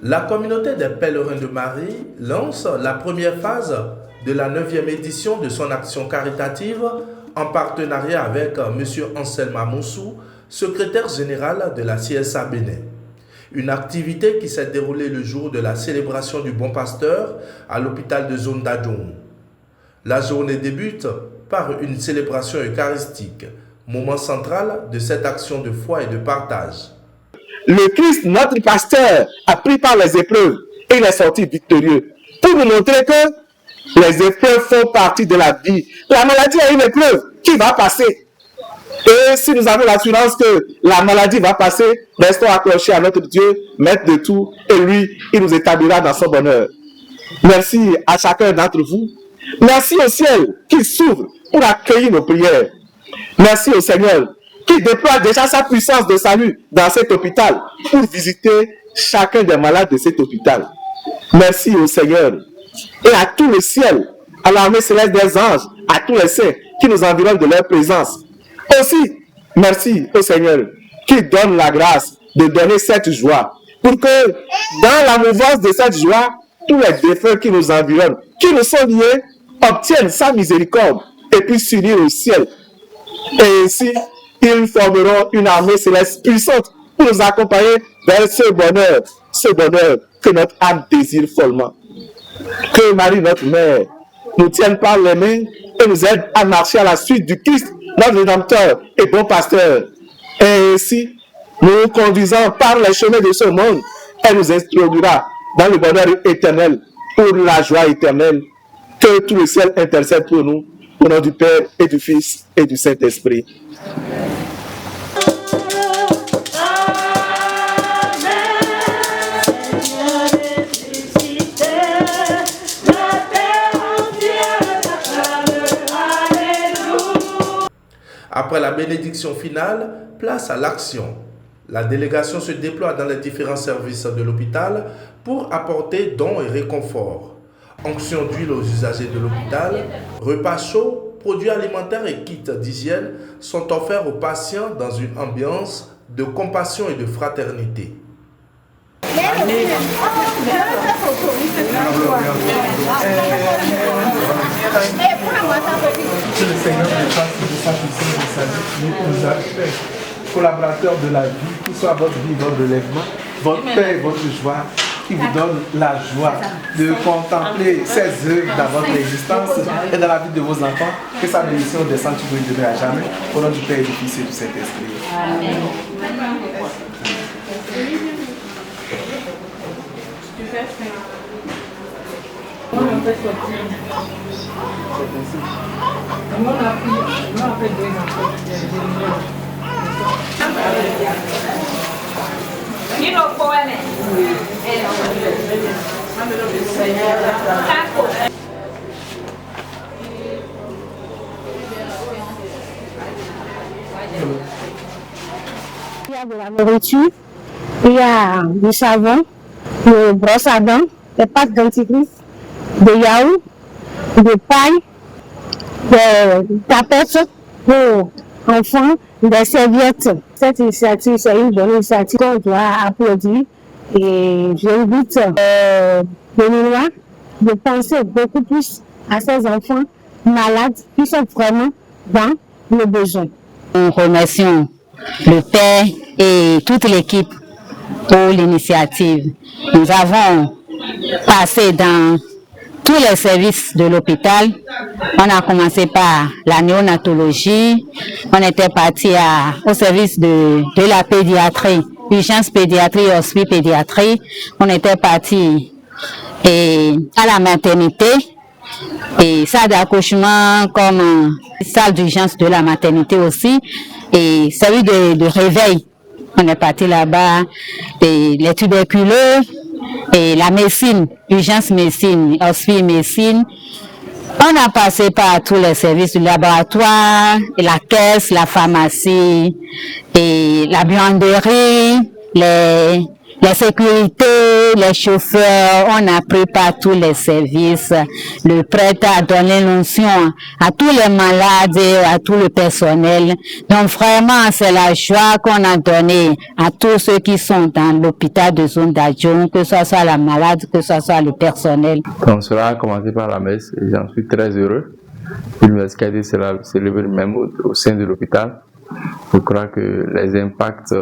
La communauté des pèlerins de Marie lance la première phase de la 9e édition de son action caritative en partenariat avec M. Anselme Amoussou, secrétaire général de la CSA Bénin. Une activité qui s'est déroulée le jour de la célébration du Bon Pasteur à l'hôpital de zone d'Adjoum. La journée débute par une célébration eucharistique, moment central de cette action de foi et de partage. Le Christ, notre pasteur, a pris par les épreuves et il est sorti victorieux pour nous montrer que les épreuves font partie de la vie. La maladie est une épreuve qui va passer. Et si nous avons l'assurance que la maladie va passer, restons accrochés à notre Dieu, maître de tout, et lui, il nous établira dans son bonheur. Merci à chacun d'entre vous. Merci au ciel qui s'ouvre pour accueillir nos prières. Merci au Seigneur qui déploie déjà sa puissance de salut dans cet hôpital pour visiter chacun des malades de cet hôpital. Merci au Seigneur et à tout le ciel, à l'armée céleste des anges, à tous les saints qui nous environnent de leur présence. Aussi, merci au Seigneur qui donne la grâce de donner cette joie pour que dans la mouvance de cette joie, tous les défunts qui nous environnent, qui nous sont liés, obtiennent sa miséricorde et puissent s'unir au ciel. Et ainsi, ils formeront une armée céleste puissante pour nous accompagner vers ce bonheur que notre âme désire follement. Que Marie, notre mère, nous tienne par les mains et nous aide à marcher à la suite du Christ, notre Rédempteur et bon pasteur. Et ainsi, nous conduisant par les chemins de ce monde, elle nous introduira dans le bonheur éternel pour la joie éternelle. Que tout le ciel intercède pour nous, au nom du Père et du Fils et du Saint-Esprit. Après la bénédiction finale, place à l'action. La délégation se déploie dans les différents services de l'hôpital pour apporter dons et réconfort. Onction d'huile aux usagers de l'hôpital, repas chauds, produits alimentaires et kits d'hygiène sont offerts aux patients dans une ambiance de compassion et de fraternité. Que le Seigneur de grâce et de sa puissance de salut nous a fait collaborateurs de la vie, qu'il soit votre vie, votre relèvement, votre paix et votre joie, qui vous donne la joie de contempler ces œuvres dans votre existence et dans la vie de vos enfants. Que sa bénédiction descende sur vous et demeure à jamais. Au nom du Père et du Fils et du Saint-Esprit. Amen. Il y a de la nourriture, il y a du savon, de brosse à dents, des pâtes dentifrice, de yaourt, de paille, des tapettes pour enfants, des serviettes. Cette initiative, c'est une bonne initiative qu'on doit applaudir. Et j'invite les Béninois de penser beaucoup plus à ces enfants malades qui sont vraiment dans le besoin. Nous remercions le Père et toute l'équipe pour l'initiative. Nous avons passé dans tous les services de l'hôpital. On a commencé par la néonatologie, on était parti au service de la pédiatrie, urgence pédiatrie, hospice pédiatrie. On était parti à la maternité et salle d'accouchement comme salle d'urgence de la maternité aussi et celui de réveil. On est parti là-bas, les tuberculeux et la médecine, urgence médecine, hospice médecine. On a passé par tous les services du laboratoire, et la caisse, la pharmacie, et la buanderie, les La sécurité, les chauffeurs, on a pris par tous les services. Le prêtre a donné l'onction à tous les malades et à tout le personnel. Donc vraiment, c'est la joie qu'on a donnée à tous ceux qui sont dans l'hôpital de zone d'Adjoum, que ce soit la malade, que ce soit le personnel. Donc cela a commencé par la messe et j'en suis très heureux. Une messe qui a été célébrée même au sein de l'hôpital. Je crois que les impacts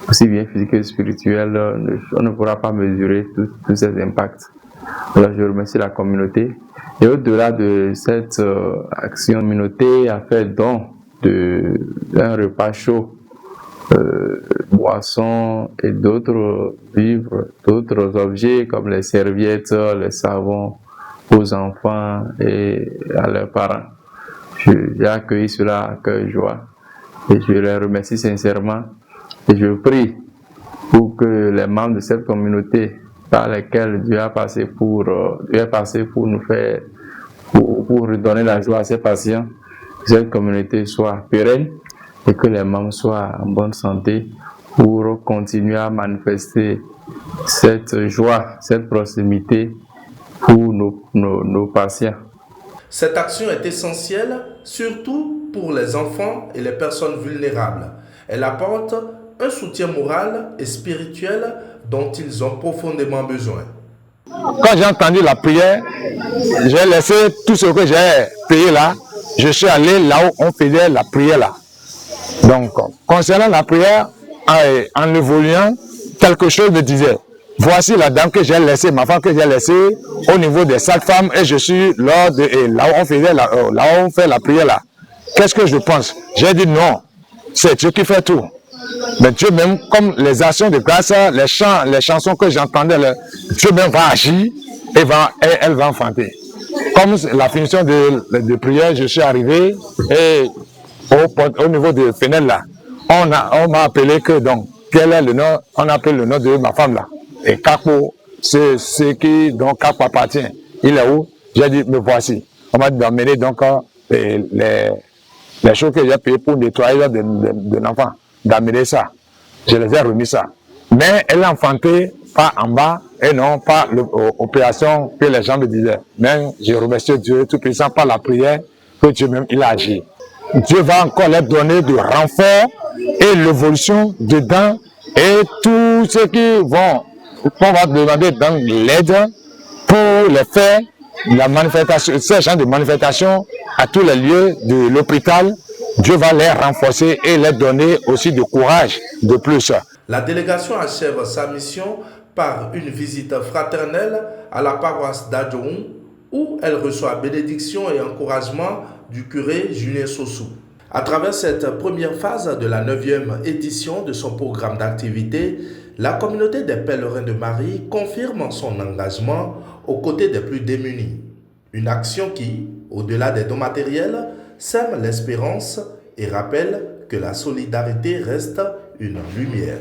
aussi bien physiques que spirituels, on ne pourra pas mesurer tous ces impacts. Alors je remercie la communauté. Et au-delà de cette action, la communauté a fait don d'un repas chaud, boissons et d'autres vivres, d'autres objets comme les serviettes, les savons aux enfants et à leurs parents. J'ai accueilli cela à cœur joie et je les remercie sincèrement. Et je prie pour que les membres de cette communauté par lesquels Dieu a passé pour nous faire, pour redonner la joie à ces patients, que cette communauté soit pérenne et que les membres soient en bonne santé pour continuer à manifester cette joie, cette proximité pour nos patients. Cette action est essentielle, surtout pour les enfants et les personnes vulnérables. Elle apporte un soutien moral et spirituel dont ils ont profondément besoin. Quand j'ai entendu la prière, j'ai laissé tout ce que j'ai payé là. Je suis allé là où on faisait la prière là. Donc, concernant la prière, en évoluant, quelque chose me disait, voici la dame que j'ai laissée, ma femme que j'ai laissée au niveau des sages-femmes et je suis là où on fait la prière là. Qu'est-ce que je pense? J'ai dit non, c'est Dieu qui fait tout. Mais Dieu même, comme les actions de grâce, les chansons que j'entendais, Dieu même va agir et elle va enfanter. Comme la finition de prière, je suis arrivé et au niveau de fenêtre là, on m'a appelé que donc, quel est le nom? On a appelé le nom de ma femme là. Et Kako, c'est ce qui donc Kako appartient. Il est où? J'ai dit, me voici. On m'a d'emmener donc les choses que j'ai payées pour nettoyer de l'enfant, d'amener ça. Je les ai remis ça. Mais elle a enfanté pas en bas et non pas l'opération que les gens me disaient. Mais je remercie Dieu tout puissant par la prière que Dieu même il a agi. Dieu va encore leur donner du renfort et l'évolution dedans et tous ceux qui on va demander dans l'aide pour les faire la manifestation, ces gens de manifestation à tous les lieux de l'hôpital. Dieu va les renforcer et leur donner aussi du courage de plus. La délégation achève sa mission par une visite fraternelle à la paroisse d'Adjoum où elle reçoit bénédiction et encouragement du curé Julien Sossou. À travers cette première phase de la 9e édition de son programme d'activité, la communauté des pèlerins de Marie confirme son engagement aux côtés des plus démunis. Une action qui, au-delà des dons matériels, sème l'espérance et rappelle que la solidarité reste une lumière.